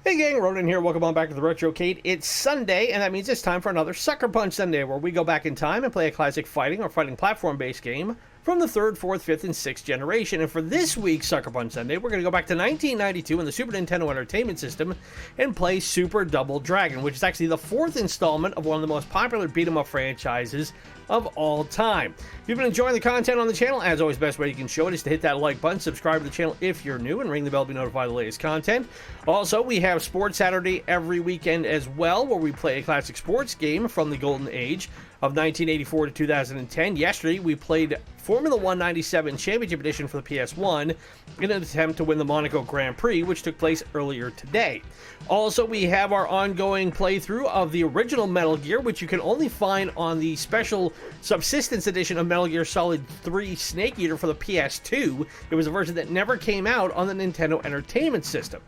Hey gang, Ronin here. Welcome on back to the Retrocade. It's Sunday, and that means it's time for another Suckerpunch Sunday, where we go back in time and play a classic fighting or fighting platform-based game from the 3rd, 4th, 5th, and 6th generation. And for this week's Suckerpunch Sunday, we're going to go back to 1992 in the Super Nintendo Entertainment System and play Super Double Dragon, which is actually the 4th installment of one of the most popular beat-em-up franchises of all time. If you've been enjoying the content on the channel, as always, best way you can show it is to hit that like button, subscribe to the channel if you're new, and ring the bell to be notified of the latest content. Also, we have Sports Saturday every weekend as well, where we play a classic sports game from the golden age of 1984 to 2010. Yesterday, we played Formula 197 Championship Edition for the PS1 in an attempt to win the Monaco Grand Prix, which took place earlier today. Also, we have our ongoing playthrough of the original Metal Gear, which you can only find on the special Subsistence Edition of Metal Gear Solid 3 Snake Eater for the PS2. It was a version that never came out on the Nintendo Entertainment System.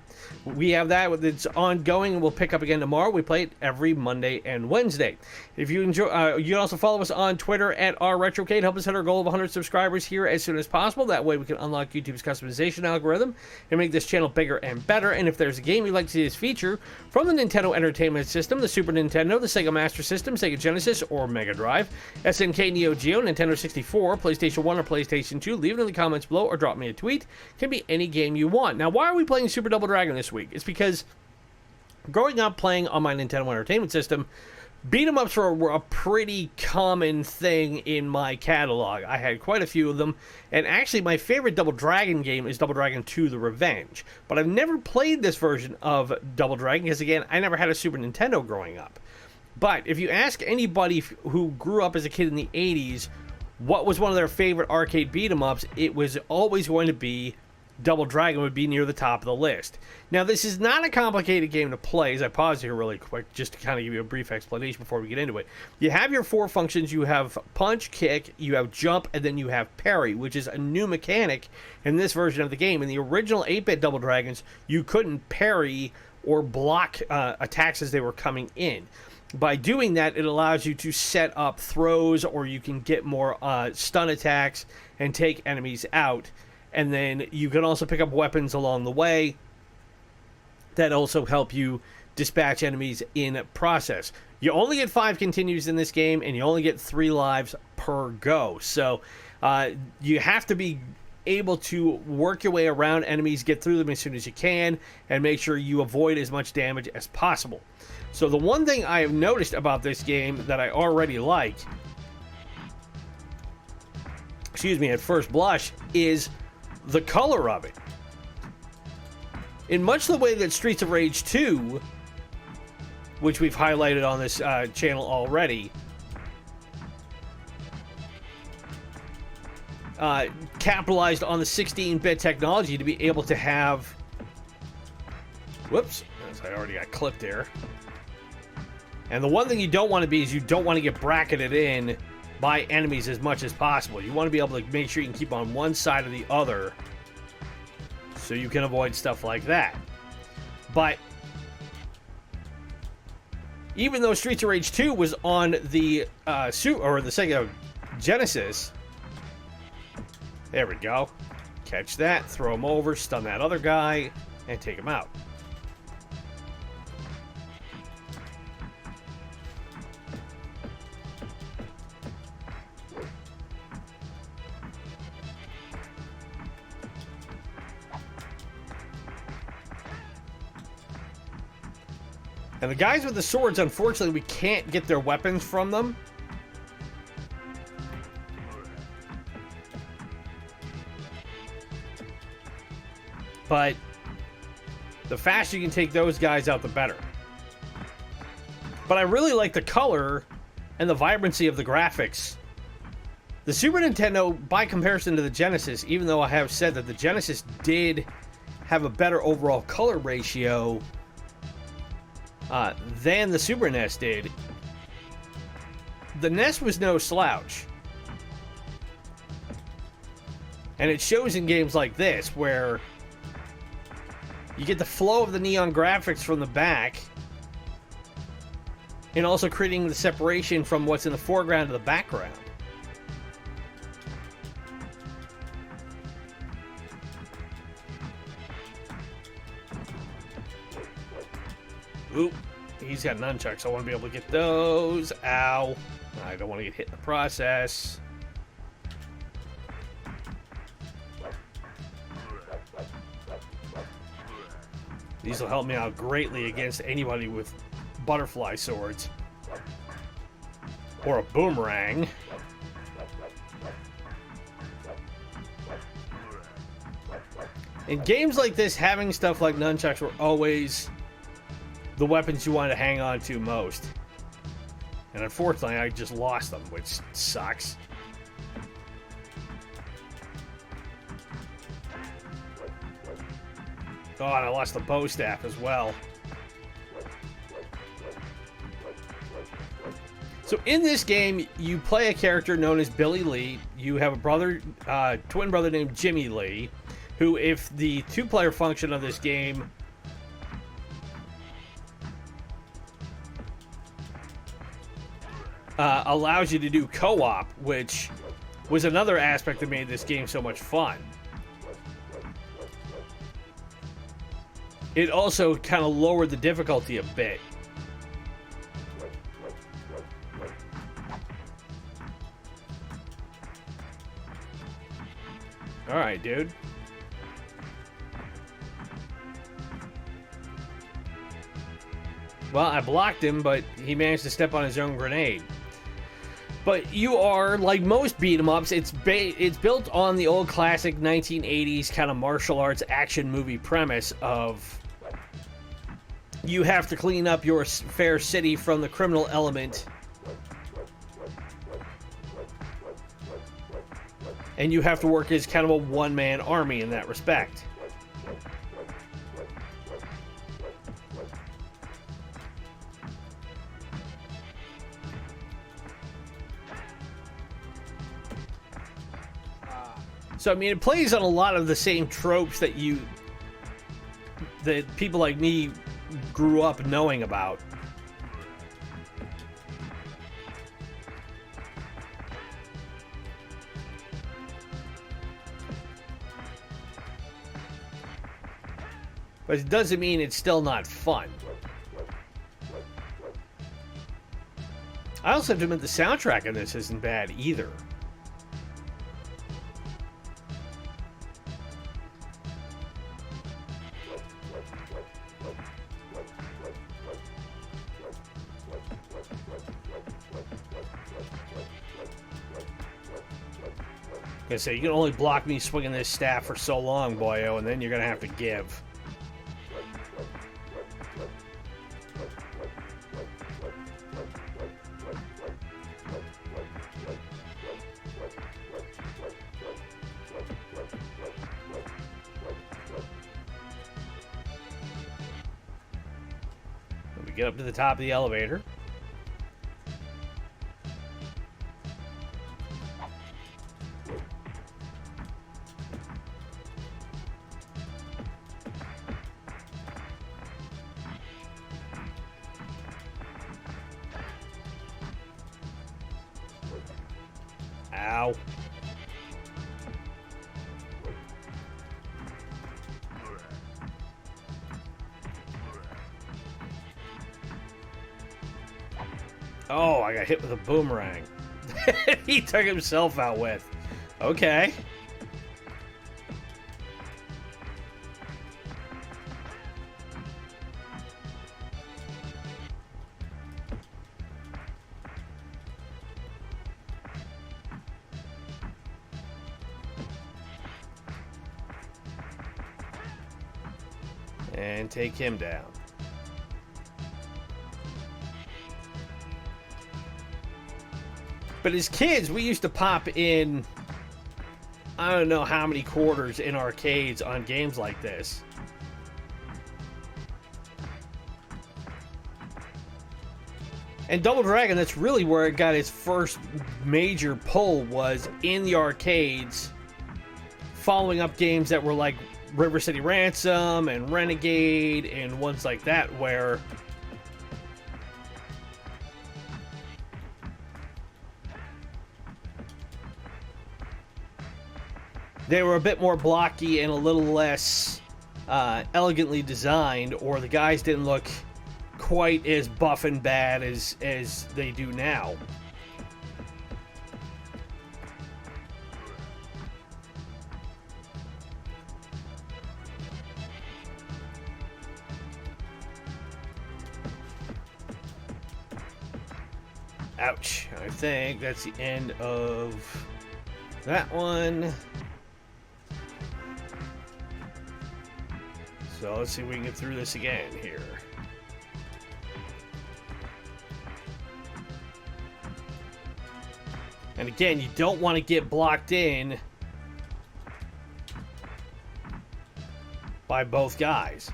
We have that, it's ongoing, and we'll pick up again tomorrow. We play it every Monday and Wednesday. If you enjoy, you can also follow us on Twitter at @RetroCade. Help us hit our goal of 100 subscribers here as soon as possible. That way we can unlock YouTube's customization algorithm and make this channel bigger and better. And if there's a game you'd like to see us feature from the Nintendo Entertainment System, the Super Nintendo, the Sega Master System, Sega Genesis, or Mega Drive, SNK, Neo-Geo, Nintendo 64, PlayStation 1, or PlayStation 2, leave it in the comments below or drop me a tweet. It can be any game you want. Now, why are we playing Super Double Dragon this week? It's because growing up playing on my Nintendo Entertainment System, beat-em-ups were a pretty common thing in my catalog. I had quite a few of them, and actually my favorite Double Dragon game is Double Dragon 2 The Revenge. But I've never played this version of Double Dragon because, again, I never had a Super Nintendo growing up. But if you ask anybody who grew up as a kid in the 80s what was one of their favorite arcade beat-em-ups, it was always going to be Double Dragon. Would be near the top of the list. Now, this is not a complicated game to play, as I pause here really quick just to kind of give you a brief explanation before we get into it. You have your 4 functions. You have punch, kick, you have jump, and then you have parry, which is a new mechanic in this version of the game. In the original 8-bit Double Dragons, you couldn't parry or block attacks as they were coming in. By doing that, it allows you to set up throws, or you can get more stun attacks and take enemies out. And then you can also pick up weapons along the way that also help you dispatch enemies in process. You only get 5 continues in this game, and you only get 3 lives per go. So you have to be able to work your way around enemies, get through them as soon as you can, and make sure you avoid as much damage as possible. So the one thing I have noticed about this game that I already like, at first blush, is the color of it. In much the way that Streets of Rage 2, which we've highlighted on this channel already, capitalized on the 16-bit technology to be able to have... Whoops, I already got clipped there. And the one thing you don't want to be is you don't want to get bracketed in by enemies as much as possible. You want to be able to make sure you can keep on one side or the other so you can avoid stuff like that. But even though Streets of Rage 2 was on the Sega Genesis, there we go. Catch that, throw him over, stun that other guy, and take him out. And the guys with the swords, unfortunately, we can't get their weapons from them. But the faster you can take those guys out, the better. But I really like the color and the vibrancy of the graphics. The Super Nintendo, by comparison to the Genesis, even though I have said that the Genesis did have a better overall color ratio than the Super NES did, the NES was no slouch. And it shows in games like this, where you get the flow of the neon graphics from the back, and also creating the separation from what's in the foreground to the background. Oop. He's got nunchucks. I want to be able to get those. Ow. I don't want to get hit in the process. These will help me out greatly against anybody with butterfly swords. Or a boomerang. In games like this, having stuff like nunchucks were always the weapons you wanted to hang on to most. And unfortunately, I just lost them, which sucks. Oh, and I lost the bow staff as well. So in this game, you play a character known as Billy Lee. You have a brother, twin brother named Jimmy Lee, who, if the two-player function of this game allows you to do co-op, which was another aspect that made this game so much fun. It also kind of lowered the difficulty a bit. Alright, dude. Well, I blocked him, but he managed to step on his own grenade. But you are, like most beat-em-ups, it's built on the old classic 1980s kind of martial arts action movie premise of you have to clean up your fair city from the criminal element. And you have to work as kind of a one-man army in that respect. So, I mean, it plays on a lot of the same tropes that people like me grew up knowing about. But it doesn't mean it's still not fun. I also have to admit the soundtrack in this isn't bad either. I say, you can only block me swinging this staff for so long, boyo, and then you're going to have to give. We get up to the top of the elevator. Ow. Oh, I got hit with a boomerang. He took himself out with. Okay. And take him down. But as kids, we used to pop in, I don't know how many quarters in arcades on games like this. And Double Dragon, that's really where it got its first major pull, was in the arcades, following up games that were like River City Ransom and Renegade and ones like that, where they were a bit more blocky and a little less elegantly designed, or the guys didn't look quite as buff and bad as they do now. Ouch. I think that's the end of that one. So let's see if we can get through this again here. And again, you don't want to get blocked in by both guys.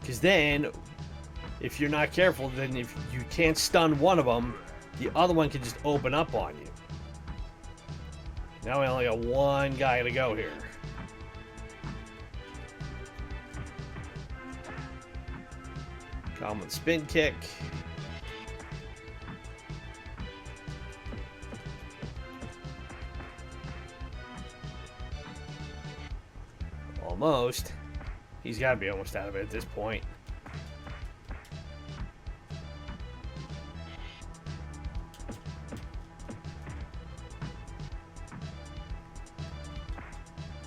Because then, if you're not careful, then if you can't stun one of them, the other one can just open up on you. Now we only got one guy to go here. Common spin kick. Almost. He's got to be almost out of it at this point.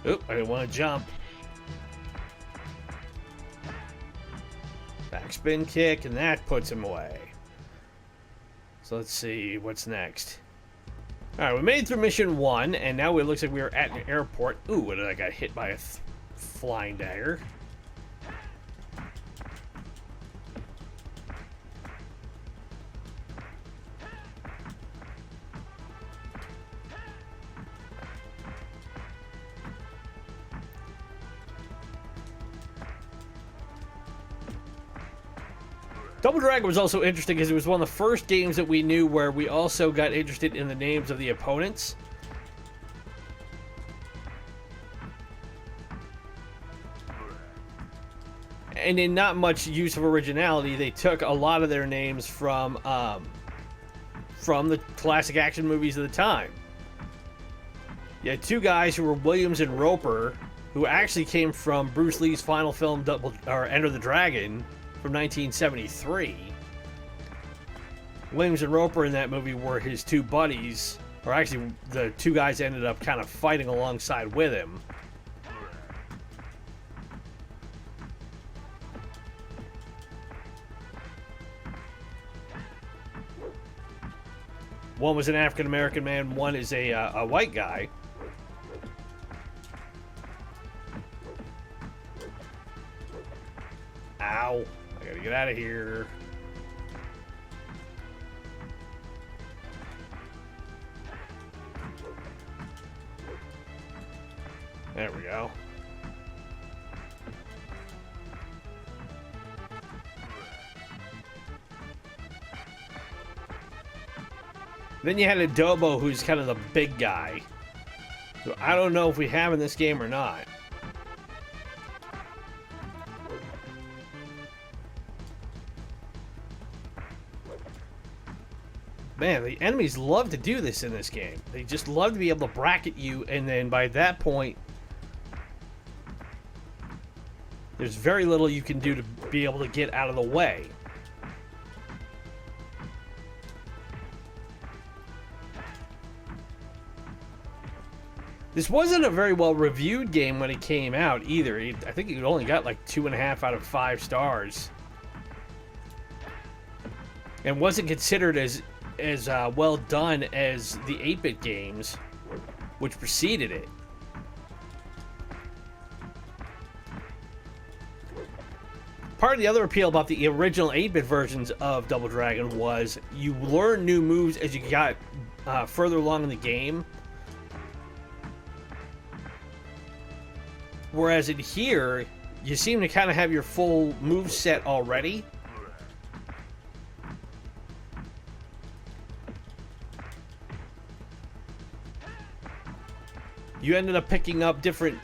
Oop, I didn't want to jump. Back spin kick, and that puts him away. So let's see what's next. Alright, we made it through mission 1, and now it looks like we are at an airport. Ooh, what did I got hit by a flying dagger? Double Dragon was also interesting because it was one of the first games that we knew where we also got interested in the names of the opponents. And in not much use of originality, they took a lot of their names from the classic action movies of the time. You had two guys who were Williams and Roper, who actually came from Bruce Lee's final film, Enter the Dragon, from 1973. Williams and Roper in that movie were his two buddies, or actually the two guys ended up kind of fighting alongside with him. One was an African-American man, one is a white guy. Ow. I gotta get out of here. There we go. Then you had Adobo, who's kind of the big guy. So I don't know if we have in this game or not. Man, the enemies love to do this in this game. They just love to be able to bracket you, and then by that point, there's very little you can do to be able to get out of the way. This wasn't a very well reviewed game when it came out either. I think it only got like 2.5 out of 5 stars. And wasn't considered as well done as the 8-bit games, which preceded it. Part of the other appeal about the original 8-bit versions of Double Dragon was you learn new moves as you got further along in the game. Whereas in here, you seem to kind of have your full move set already. You ended up picking up different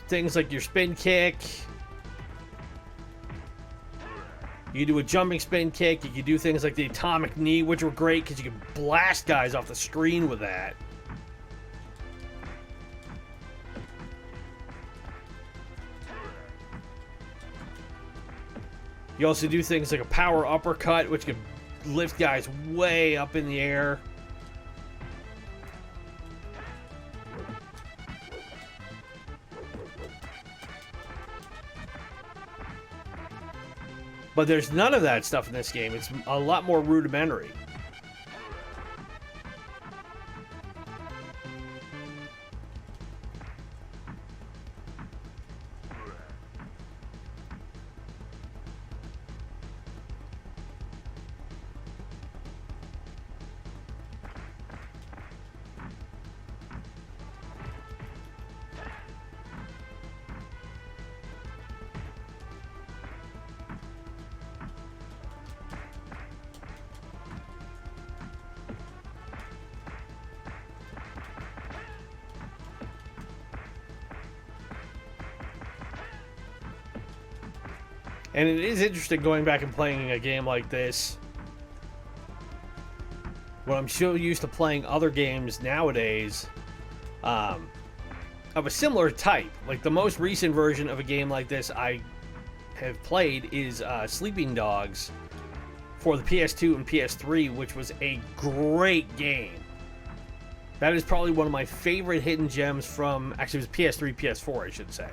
things like your spin kick. You can do a jumping spin kick. You can do things like the atomic knee, which were great because you can blast guys off the screen with that. You also do things like a power uppercut, which can lift guys way up in the air. But there's none of that stuff in this game. It's a lot more rudimentary. And it is interesting going back and playing a game like this, when I'm so used to playing other games nowadays of a similar type. Like the most recent version of a game like this I have played is Sleeping Dogs for the PS2 and PS3, which was a great game. That is probably one of my favorite hidden gems from, actually it was PS3, PS4 I should say.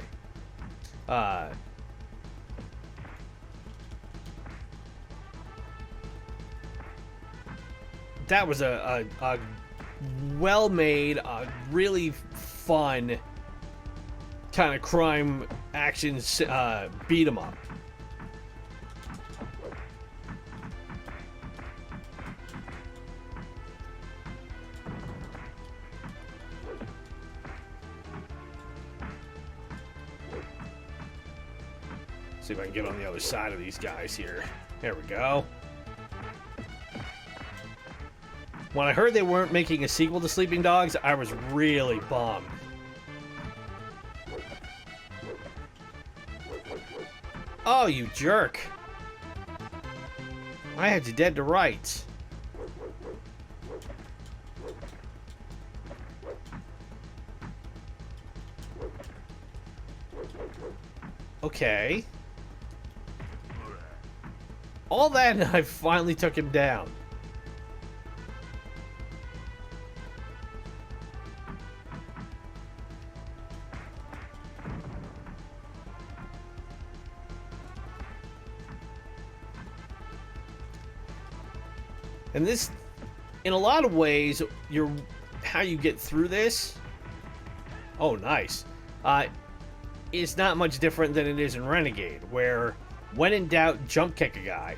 That was a well-made, really fun kind of crime action beat 'em up. See if I can get on the other side of these guys here. There we go. When I heard they weren't making a sequel to Sleeping Dogs, I was really bummed. Oh, you jerk. I had you dead to rights. Okay. All that and I finally took him down. And this, in a lot of ways, how you get through this, oh nice, is not much different than it is in Renegade, where when in doubt, jump kick a guy.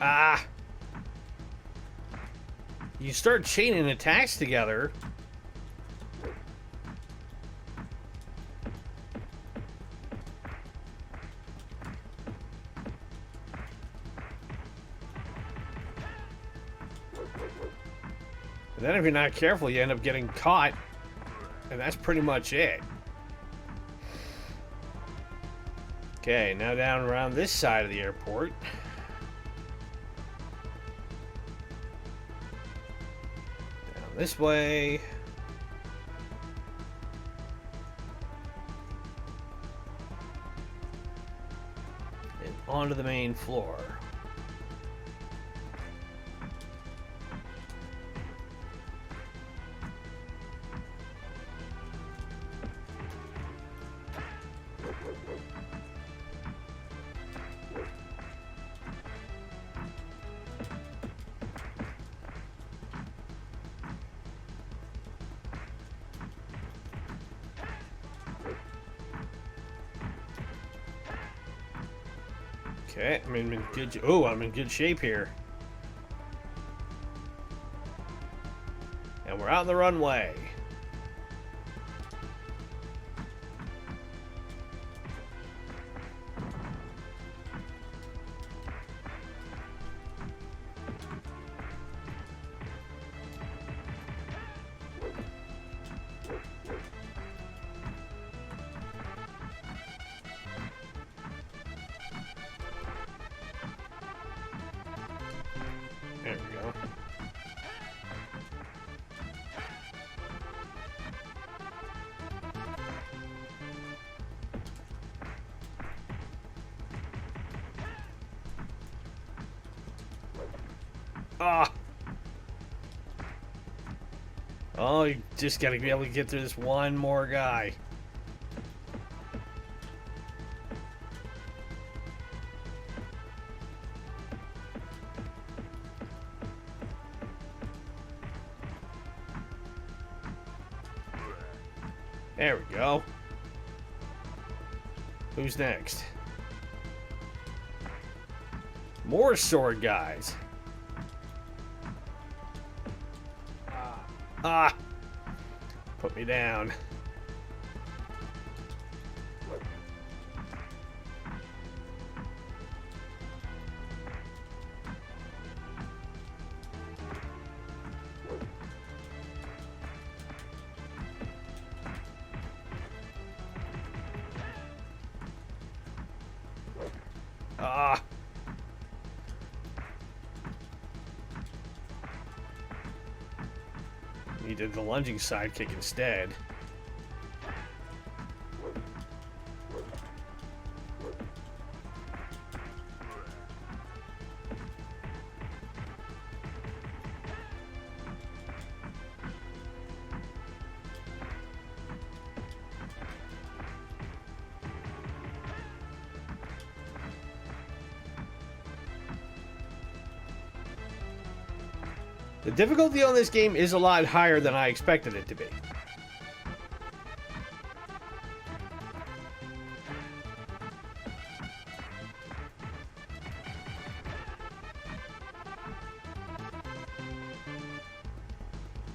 Ah! You start chaining attacks together. And then if you're not careful, you end up getting caught. And that's pretty much it. Okay, now down around this side of the airport. this way. And onto the main floor. Okay, I'm in good. Oh, I'm in good shape here. And we're out on the runway. There we go. Ah! Oh, you just gotta be able to get through this one more guy. There we go. Who's next? More sword guys. Ah! Put me down. Ah! Needed the lunging sidekick instead. The difficulty on this game is a lot higher than I expected it to be.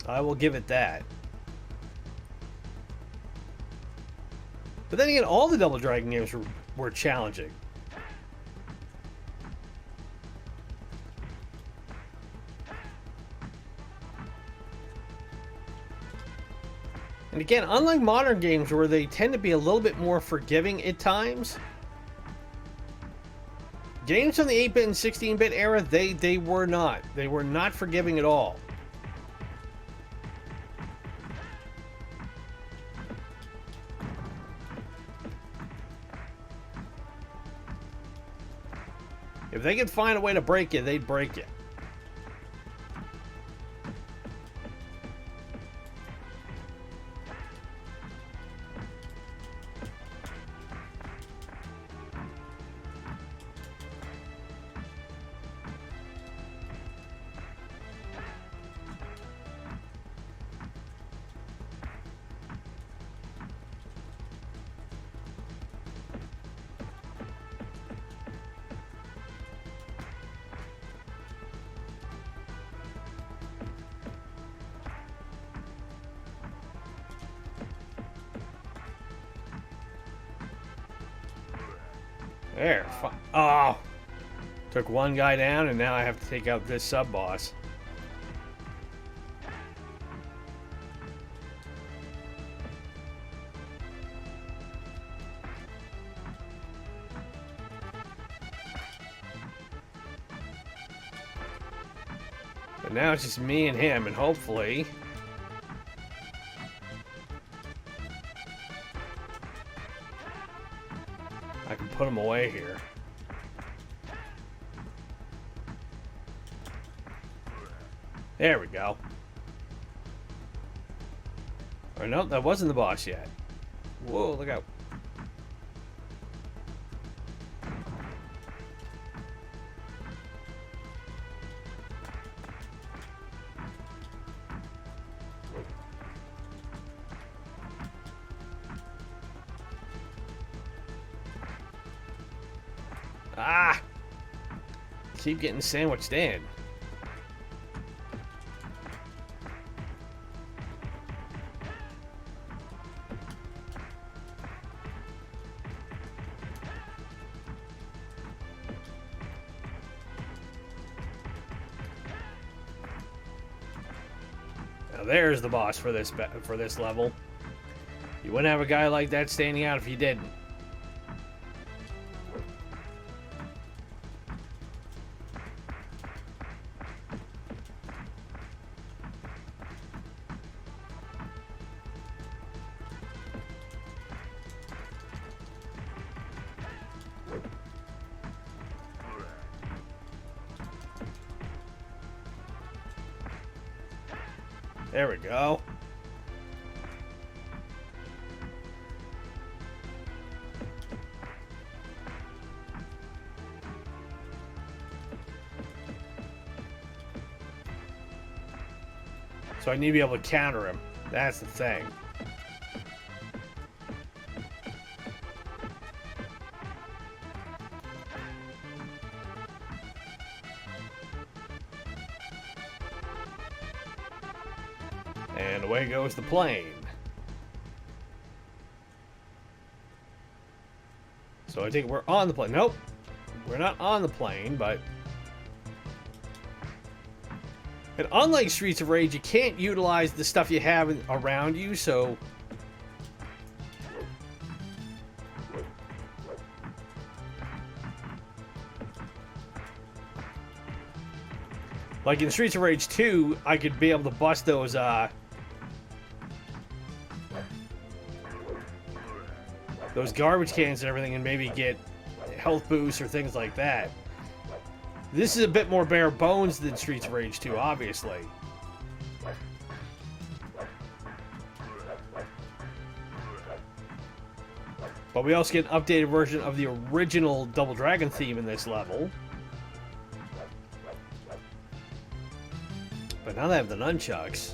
I will give it that. But then again, all the Double Dragon games were challenging. And again, unlike modern games where they tend to be a little bit more forgiving at times, games from the 8-bit and 16-bit era, they were not. They were not forgiving at all. If they could find a way to break you, they'd break you. There. Oh! Took one guy down, and now I have to take out this sub-boss. But now it's just me and him, and hopefully I can put him away here. There we go. Or no, that wasn't the boss yet. Whoa, look out. Ah! Keep getting sandwiched in. Now there's the boss for this level. You wouldn't have a guy like that standing out if you didn't. There we go. So I need to be able to counter him. That's the thing. And away goes the plane. So I think we're on the plane. Nope. We're not on the plane, but... And unlike Streets of Rage, you can't utilize the stuff you have around you, so... Like in Streets of Rage 2, I could be able to bust those, garbage cans and everything and maybe get health boosts or things like that. This is a bit more bare bones than Streets of Rage 2, obviously. But we also get an updated version of the original Double Dragon theme in this level. But now they have the nunchucks.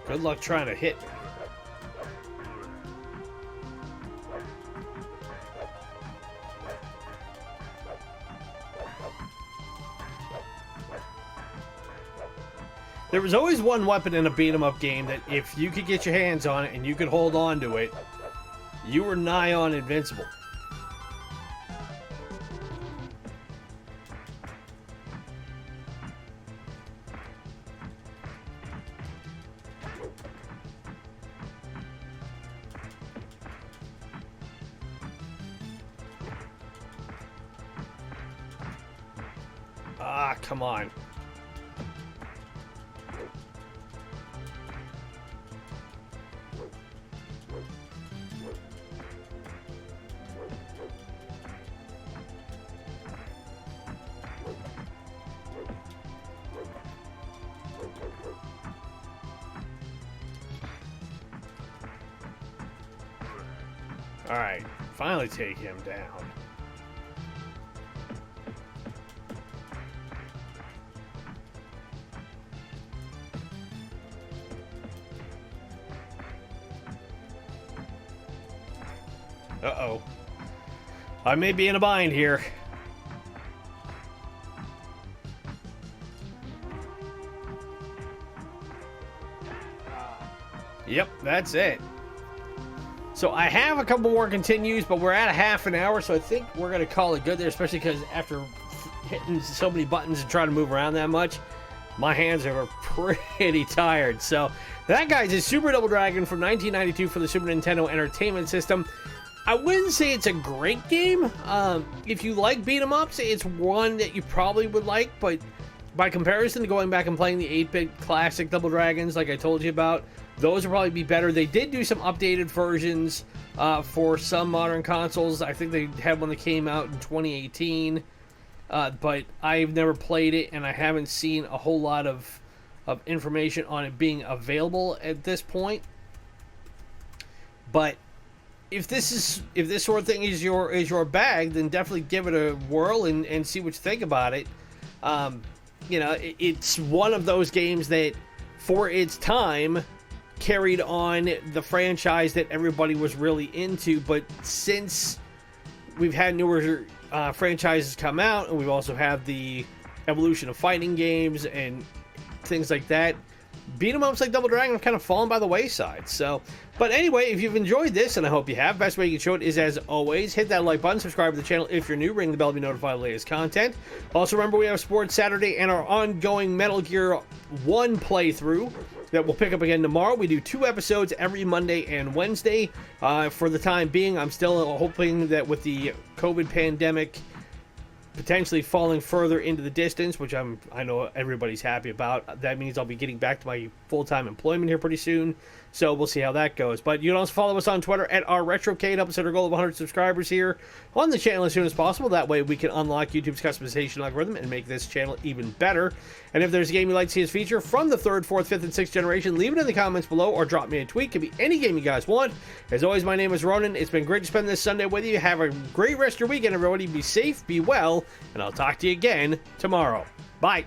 Good luck trying to hit me. There was always one weapon in a beat-em-up game that if you could get your hands on it and you could hold on to it, you were nigh on invincible. Ah, come on. Alright, finally take him down. Uh-oh. I may be in a bind here. Yep, that's it. So I have a couple more continues, but we're at a half an hour, so I think we're going to call it good there, especially because after hitting so many buttons and trying to move around that much, my hands are pretty tired. So that, guys, is Super Double Dragon from 1992 for the Super Nintendo Entertainment System. I wouldn't say it's a great game. If you like beat 'em ups, it's one that you probably would like, but by comparison to going back and playing the 8-bit classic Double Dragons, like I told you about, those would probably be better. They did do some updated versions for some modern consoles. I think they had one that came out in 2018, but I've never played it, and I haven't seen a whole lot of information on it being available at this point. But if this sort of thing is your bag, then definitely give it a whirl and see what you think about it. It's one of those games that, for its time, carried on the franchise that everybody was really into. But since we've had newer franchises come out, and we've also had the evolution of fighting games and things like that, beat 'em ups like Double Dragon have kind of fallen by the wayside. So, but anyway, if you've enjoyed this, and I hope you have, best way you can show it is, as always, hit that like button, subscribe to the channel if you're new, ring the bell to be notified of the latest content. Also, remember, we have Sports Saturday and our ongoing Metal Gear 1 playthrough that we'll pick up again tomorrow. We do 2 episodes every Monday and Wednesday. For the time being, I'm still hoping that with the COVID pandemic potentially falling further into the distance, which I know everybody's happy about, that means I'll be getting back to my full-time employment here pretty soon. So we'll see how that goes. But you can also follow us on Twitter at our Retrocade. Help us hit our goal of 100 subscribers here on the channel as soon as possible. That way we can unlock YouTube's customization algorithm and make this channel even better. And if there's a game you'd like to see us feature from the 3rd, 4th, 5th, and 6th generation, leave it in the comments below or drop me a tweet. It could be any game you guys want. As always, my name is Ronin. It's been great to spend this Sunday with you. Have a great rest of your weekend, everybody. Be safe, be well, and I'll talk to you again tomorrow. Bye.